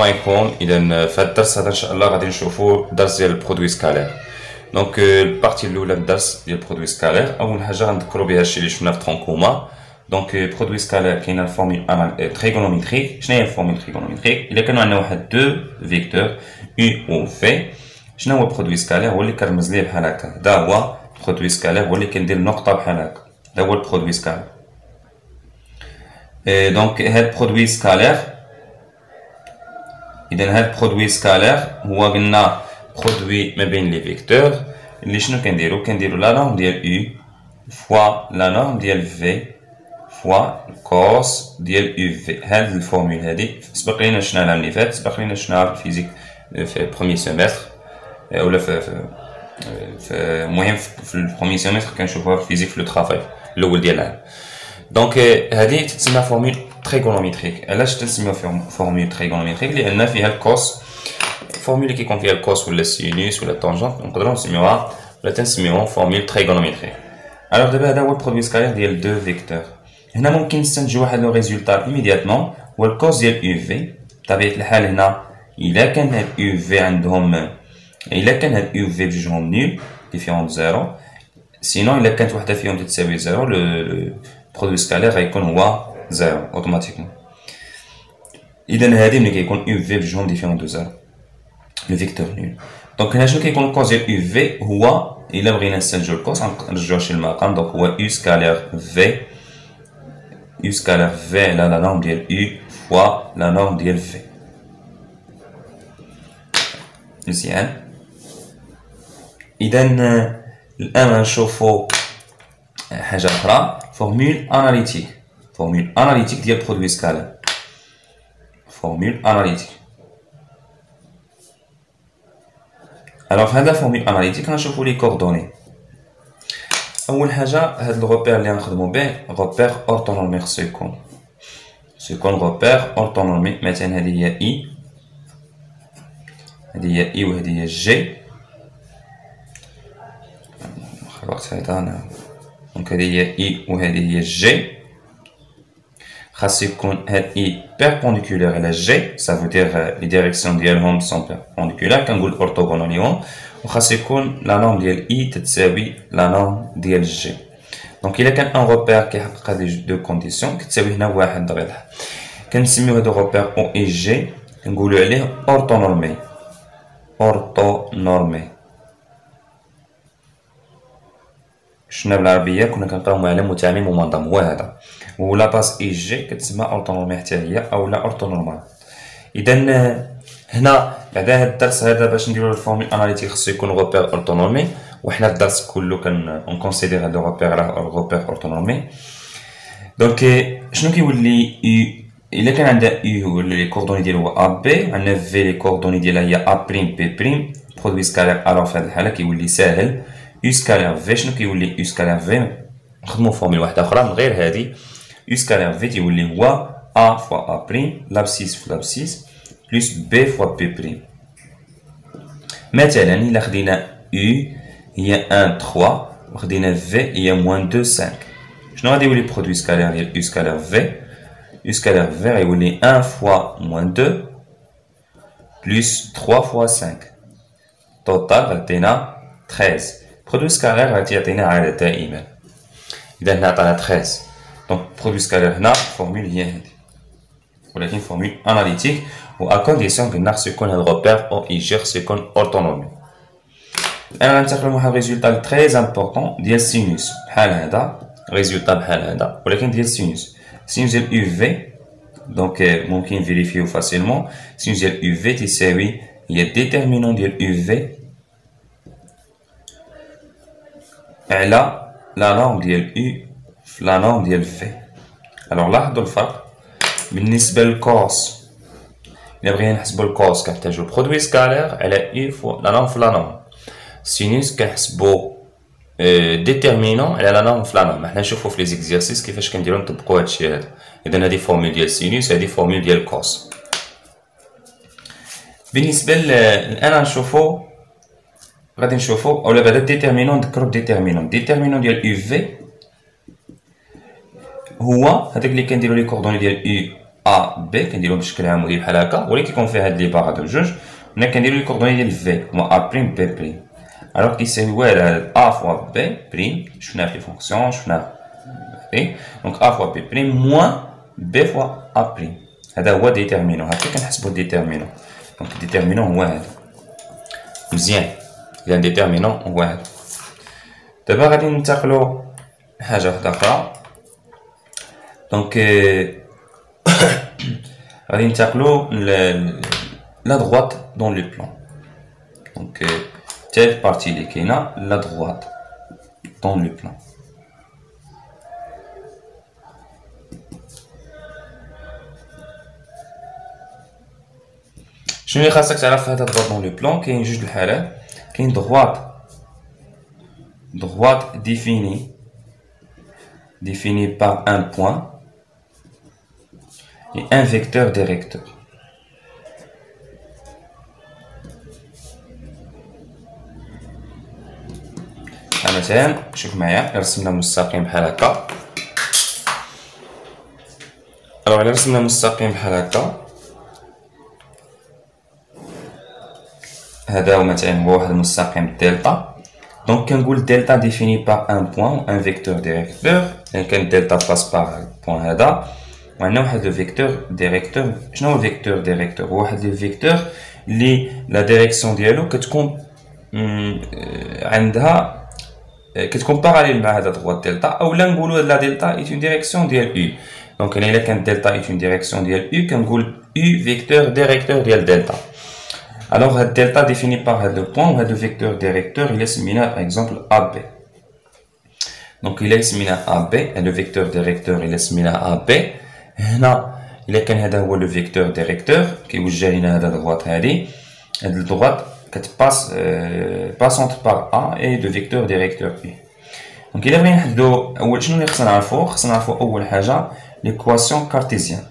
السلام عليكم. اذا في الدرس هذا ان شاء الله غادي نشوفوا الدرس ديال البرودوي سكالير. دونك البارتي الاولى من الدرس ديال البرودوي سكالير، اول حاجه غنذكروا بها الشيء اللي شفنا في ترونكوما. دونك برودوي سكالير كاينه الفورمول تريغونوميتريك. شنو هي الفورمول تريغونوميتريك؟ الا كانوا عندنا واحد دو فيكتور يو و في، شنو هو برودوي سكالير؟ هو اللي كنرمز ليه بحال هكا، هذا هو برودوي سكالير، هو اللي كندير نقطه بحال هكا، هذا هو البرودوي سكالير. دونك هاد برودوي سكالير، إذا هاد برودوي سكالير هو قلنا برودوي ما بين لي فيكتور اللي شنو كنديرو لا نورم ديال يو فوا لا نورم ديال في فوا الكوس ديال يو في. هاد الفورمول هادي سبق لينا شفنا العام اللي فات، سبق لينا شفنا في الفيزيك في بروميي سيمستر ولا في المهم في البروميي سيمستر كنشوفوها في الفيزيك في لو طرافاي الاول ديال العام. دونك هذه تتسمى فورمول تريغونوميتريك. علاش تنسميو فورمول تريغونوميتريك؟ لان فيها الكوس، فورمول اللي كيكون فيها الكوس ولا السينوس ولا التونجنت نقدروا نسميوها ولا تنسميوها فورمول تريغونوميتريك. الوغ دابا هذا هو البرودوي سكالير ديال دو فيكتور. هنا ممكن نستنتجوا واحد لو ريزولتا ايميدياتمون، هو الكوس ديال يو في. بطبيعه الحال هنا الا كان هاد يو في عندهم، الا كان هاد يو في بجوجهم نول ديفيرون زيرو، سينون الا كانت وحده فيهم تساوي زيرو لو برودوي سكالير غيكون هو زيرو اوتوماتيكمون. اذا هادي ملي كيكون يو في بجوجهم ديفيرون دو زيرو لو فيكتور نول. دونك هنا شنو كيكون الكوس ديال يو في؟ هو الا بغينا نستنتجو الكوس غنرجعو شي المقام، دونك هو يو سكالير في، يو سكالير في على لا نورم ديال يو فوا لا نورم ديال في. مزيان. اذا الان غنشوفو حاجه اخرى، فورمول اناليتيك. فورمول اناليتيك ديال برودوي سكالير، فورمول اناليتيك. الوغ في هذا فورمول اناليتيك غنشوفو لي كوردوني. اول حاجه هاد الروبير اللي غنخدمو به روبير اورتونورمي، خصو يكون روبير اورتونورمي. مثلا هذه هي اي، هذه هي اي وهذه هي جي. خلقت هذا، دونك هذه هي اي وهذه هي جي. خاص يكون هاد اي بيربونديكولير على جي، سافو دير لي ديريكسيون ديالهم سون بيربونديكولير، كنقول اورتوغونال ليهم. وخاص يكون لا نورم ديال اي تتساوي لا نورم ديال جي. دونك الا كان ان روبير كيحقق هاد دو كونديسيون كتساوي هنا واحد دغيا، كنسميو هادو روبير او اي جي، كنقولو عليه اورتونورمي. اورتونورمي شفنا بالعربيه كنا كنقراو معلم متعمم ومنظم، هو هذا. ولا باس اي جي كتسمى اورتونورمي حتى هي او لا اورتونورمال. اذا هنا بعد هذا الدرس هذا باش نديرو الفورمول اناليتيك خصو يكون روبير اورتونورمي، وحنا الدرس كله كونسيدير هذا روبير اورتونورمي. دونك شنو كيولي الا كان عندها يو ولا لي كوردوني ديالو هو ا بي، عندنا في لي كوردوني ديالها هي ا بريم بي بريم، برودوي سكالير. الوغ في هذه الحاله كيولي ساهل يو سكالير في. شنو كيولي يو سكالير في؟ نخدمو فورمول واحده اخرى من غير هذه. يو سكالير في تيولي هو ا فوا ا بريم لابسيس في لابسيس بلس بي فوا بي بريم. مثلا الا خدينا يو هي 1 3 وخدينا في هي موان 2 5، شنو غادي يولي برودوي سكالير ديال يو سكالير في؟ يو سكالير في غيولي 1 فوا موان 2 بلس 3 فوا 5، توتال غادينا 13. برودوي سكالير غادي يعطينا عدد دائما، اذا هنا عطانا 13. دونك برودوي سكالير هنا فورمول هي هذه، ولكن فورمول اناليتيك، و ا كونديسيون قلنا خصو يكون هاد الروبير او اي جي خصو يكون اورتونومي. الان غنتقلو من واحد ريزولتا تري امبورطون ديال سينوس بحال هذا، ريزولتا بحال هذا ولكن ديال سينوس. سينوس ديال يو في، دونك ممكن نفيريفيو فاسيلمون. سينوس ديال يو في تساوي هي ديتيرمينون ديال يو في على لا نورم ديال يو في لا نورم ديال في. الوغ لاحظوا الفرق بالنسبه للكوس. الا بغينا نحسبوا الكوس كنحتاجو برودوي سكالير على يو فوا لا نورم في لا نورم. سينوس كنحسبوا ديتيرمينون على لا نورم في لا نورم. حنا نشوفوا في لي زيكزارسيس كيفاش كنديرو نطبقوا هادشي هذا. اذا هذه فورمول ديال سينوس، هذه فورمول ديال كوس. بالنسبه الان غادي نشوفوا اولا بعدا ديتيرمينون. نذكروا ديتيرمينون ديال يو في هو هذاك اللي كنديروا لي كوردوني ديال يو ا بي كنديروهم بشكل عمودي بحال هكا، ولكن كيكون فيها هاد لي بار هادو جوج. هنا كنديرو لي كوردوني ديال في هما ا بريم بي بريم، الوغ كيساوي والو على ا فوا بي بريم، شفناه في لي فونكسيون شفناه هادي، دونك ا فوا بي بريم موان بي فوا ا بريم. هذا هو ديتيرمينون، هكا كنحسبو ديتيرمينون. دونك ديتيرمينون هو هذا، مزيان، إذا ديتيرمينون هو هذا. دابا غادي ننتقلو لحاجة وحدة أخرى، دونك غادي ننتقلو لا droite dans le plan. دونك تالت بارتي اللي كاينة لا droite dans le plan. شنو اللي خاصك تعرف في هذا droite dans le plan؟ كاين جوج الحالات، كاين droite définie par un point et un vecteur directeur. مثلا شوف معايا، رسمنا مستقيم بحال هكا. الوغ الا رسمنا مستقيم بحال هكا، هذا هو مثلا هو واحد المستقيم دلتا. دونك كنقول دلتا ديفيني بار ان بوين و ان فيكتور ديريكتور، يعني كان دلتا باس بار البوين هذا، وعندنا واحد لو فيكتور ديريكتور. شنو هو الفيكتور ديريكتور؟ هو واحد لو فيكتور اللي لا ديريكسيون ديالو كتكون عندها كتكون باراليل مع هذا دغوات دلتا، اولا نقولوا لا دلتا اي اون ديريكسيون ديال يو. دونك الا كانت دلتا اي اون ديريكسيون ديال يو كنقول يو فيكتور ديريكتور ديال دلتا. Alors, le delta défini par le point, le vecteur directeur, il est similaire par exemple AB. Donc, il est similaire à AB, et le vecteur directeur, il est similaire à AB. Là, il est le vecteur directeur, qui est à la droite, la droite, qui passe, passante par A, et le vecteur directeur B. Donc, il est bien, l'équation cartésienne.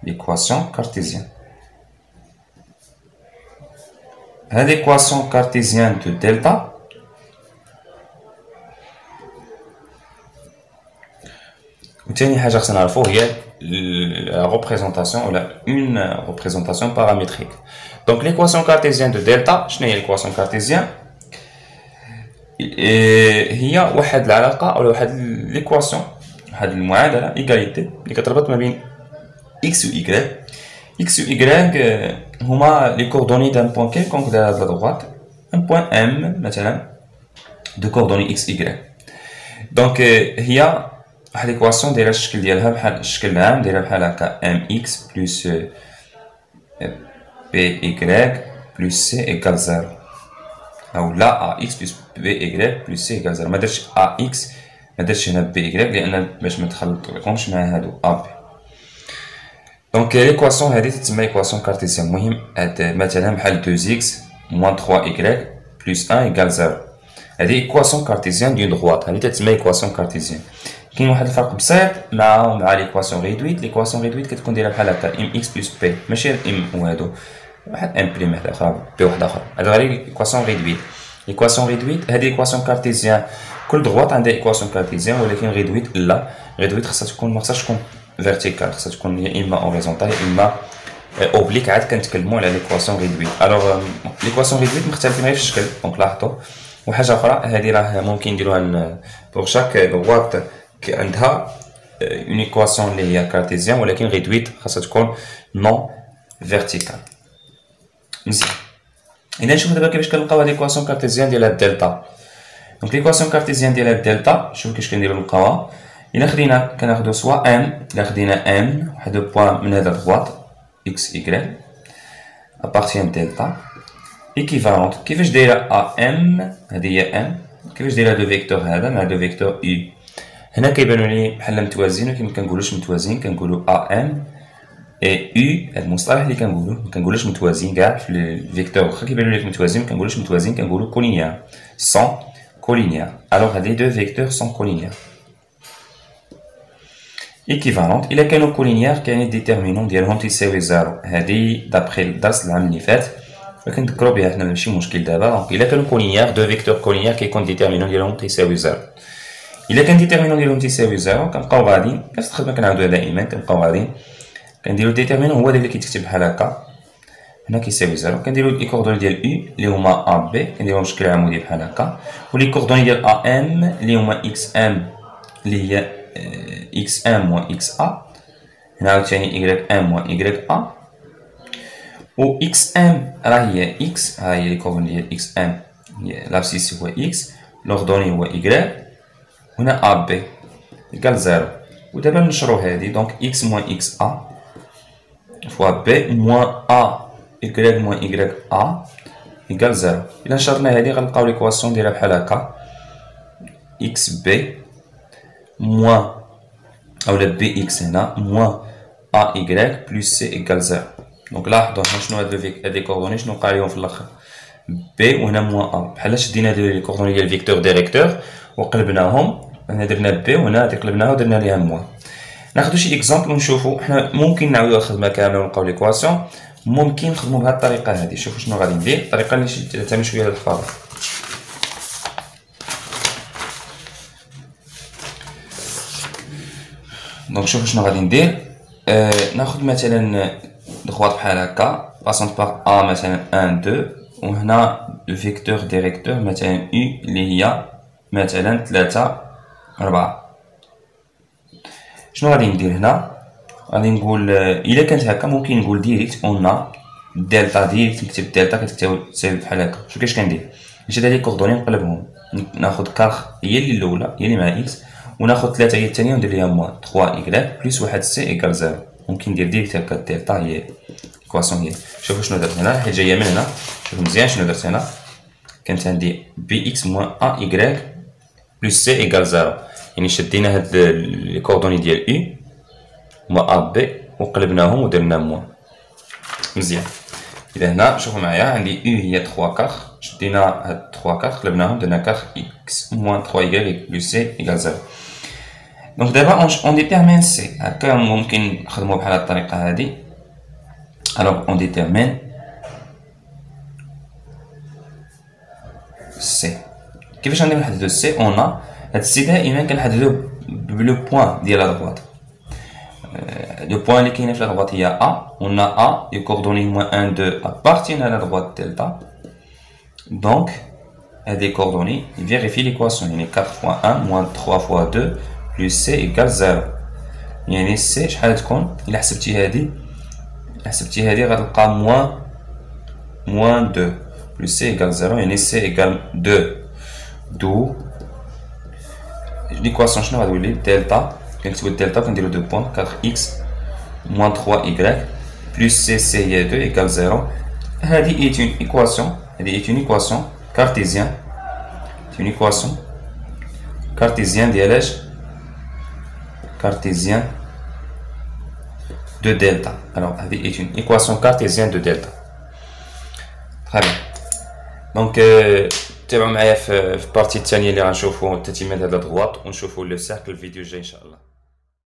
L'équation cartésienne. L'équation cartésienne de delta وثاني حاجة خصنا نعرفو هي la représentation ou une représentation paramétrique. Donc l'équation cartésienne de delta، شنو هي l'équation cartésienne؟ هي واحد العلاقة أو واحد l'équation، واحد المعادلة égalité اللي كتربط ما بين x و y. X ou Y هما les coordonnées d'un point quelconque de la droite, un point M مثلا de coordonnées x y. donc هي واحد l'équation دايره الشكل ديالها بحال الشكل العام دايره بحال هكا mx plus by plus c égale 0 او لا ax plus by plus c égale 0. ما درتش ax ما درتش هنا by لان باش ما تخلطوش مع هادو ab. Donc l'équation هذه تسمى l'équation cartésienne. المهم مثلا بحال 2x moins 3y plus 1 égale 0. هذه équation cartésienne d'une droite، هذه تسمى équation cartésienne. كاين واحد الفرق بسيط مع l'équation réduite. l'équation réduite كتكون دايره بحال هكا mx plus p، ماشي m وهادو واحد m بريم واحد اخر p واحد اخر، هذا غير l'équation réduite. l'équation réduite هذه l'équation cartésienne، كل droite عندها équation cartésienne، ولكن réduite لا، réduite خاصها تكون ما خاصهاش تكون فيرتيكال، خاصها تكون يا اما اوريزونتال يا اما اوبليك. عاد كنتكلموا على ليكواسيون ريدويت. الوغ ليكواسيون ريدويت مختلفين غير في الشكل، دونك لاحظوا. وحاجه اخرى هذه راه ممكن نديروها بور شاك دروات عندها اون ايكواسيون اللي هي كارتيزيان، ولكن ريدويت خاصها تكون نون فيرتيكال. مزيان، اذا نشوفوا دابا كيفاش كنلقاو هاد ليكواسيون كارتيزيان ديال الدلتا. دونك ليكواسيون كارتيزيان ديال الدلتا شوفوا كيفاش كنديروا نلقاوها. إلا خدينا كناخدو سوا ام، إلا خدينا ام واحد بوان من هذا دغوات اكس إيكغيك أبارتيان دلتا إيكيفالونت. كيفاش دايرة أ ام؟ هادي هي ام. كيفاش دايرة لو فيكتور هذا مع لو فيكتور يو؟ هنا كيبانو لي بحال متوازيين، ولكن مكنقولوش متوازيين، كنقولو أ ام اي يو. هاد المصطلح اللي كنقولو مكنقولوش متوازيين كاع في الفيكتور، واخا كيبانو ليك متوازيين مكنقولوش متوازيين، كنقولو كولينيير سون كولينيير. ألوغ هاد لي دو فيكتور سون كولينيير équivalente. إلا كانوا كولينيير كاين ديتيرمينون ديالهم تيساوي زيرو. هادي دابخي الدرس العام اللي فات ولكن نذكروا بها حنا ماشي مشكل دابا. دونك إلا كانوا كولينيير دو فيكتور كولينيير كيكون ديتيرمينون ديالهم تيساوي زيرو. إلا كان ديتيرمينون ديالهم تيساوي زيرو كنبقاو غاديين نفس الخدمة كنعاودوها دائما، كنبقاو غاديين كنديرو ديتيرمينون هو داك اللي كيتكتب بحال هكا هنا كيساوي 0. كنديرو لي كوردوني ديال U اللي هما A B كنديروهم بشكل عمودي بحال هكا، ولي كوردوني ديال AM اللي هما XM اللي هي XM موان XA، هنا عاوتاني YM موان YA، و XM راه هي X، ها هي لي كوردوني ديال XM هي لابسيس هو X، لوردوني هو Y، هنا AB يقال 0. ودابا نشرو هادي دونك X موان XA فوا B موان A y موان YA يقال 0. إلا نشرنا هادي غنلقاو ليكواسيون ديالها بحال هكا XB موان أولا BX هنا موان AY بلس C يقال 0. دونك لاحظوا هنا شنو هاد لي كوردوني شنو وقع ليهم في الآخر B وهنا موان A، بحال شدينا لي كوردوني ديال فيكتور ديريكتور وقلبناهم، هنا درنا B وهنا قلبناها ودرنا ليها موان. ناخدو شي اكزامبل ونشوفو حنا ممكن نعاودو الخدمه كامله ونلقاو ليكواسيون، ممكن نخدمو بهاد الطريقه هادي. شوفو شنو غادي ندير، الطريقه اللي تعتمد شويه على الفضل. دونك شوفو شنو غادي ندير، ناخد مثلا دغوات بحال هكا باسونت باغ ا مثلا 1 2، وهنا الفيكتور ديريكتور مثلا U اللي هي مثلا 3 4. شنو غادي ندير هنا؟ غادي نقول الا كانت هكا ممكن نقول ديريكت اون دلتا، ديريكت نكتب دلتا كتساوي بحال هكا. شوف كيفاش كندير، نشد هاد لي كوردوني نقلبهم، ناخد كاخ هي اللي الاولى هي اللي مع اكس، وناخد 3 هي الثانيه وندير ليها موان 3 ايكغيك بلس 1 سي ايكال 0. ممكن ندير ديريكت هكا دلتا هي الكواسيون هي. شوفوا شنو درت هنا، حيت جايه من هنا. شوفوا مزيان شنو درت هنا، كانت عندي بي اكس موان ا ايكغيك بلس سي ايكال 0، يعني شدينا هاد لي كوردوني ديال اي هما ا بي وقلبناهم ودرنا موان. مزيان. اذا هنا شوفوا معايا عندي او هي 3 كاخ، شدينا هاد 3 كاخ قلبناهم درنا كاخ اكس موان 3 ايكغيك بلس سي ايكال 0. دونك دابا اون ديتيرمين سي، هكا ممكن نخدمو بحال هاد الطريقه هادي. الوغ اون ديتيرمين سي. كيفاش غادي نحددو سي؟ اون هاد السي دائما كنحددو بلو بوان ديال لا دغوات. لو بوان اللي كاينه في لا دغوات هي ا، ونا ا لي كوردوني هما 1 2 ابارتين على لا دغوات دلتا. دونك هادي كوردوني فيريفي ليكواسيون، يعني 4 فوا 1 موان 3 فوا 2 بلس سي ايكال 0. يعني سي شحال تكون الا حسبتي هادي غتلقى موان 2 بلس سي ايكال 0، يعني سي ايكال 2. دو ليكواسيون شنو غتولي؟ دلتا كنكتبو الدلتا كنديرو 2 بوان 4 اكس موان 3 ايكغيك بلس سي هي 2 ايكال 0. هادي ايت اون ايكواسيون، كارتيزيان، اون ايكواسيون كارتيزيان ديالاش؟ كارتيزيان دو دلتا. الوغ هادي ايت اون ايكواسيون كارتيزيان دو دلتا. تري بيان. دونك تابعوا معايا في البارتي الثانيه اللي غنشوفوا تتمه هاد الدغوات، ونشوفوا لو سيركل الفيديو الجاي ان شاء الله.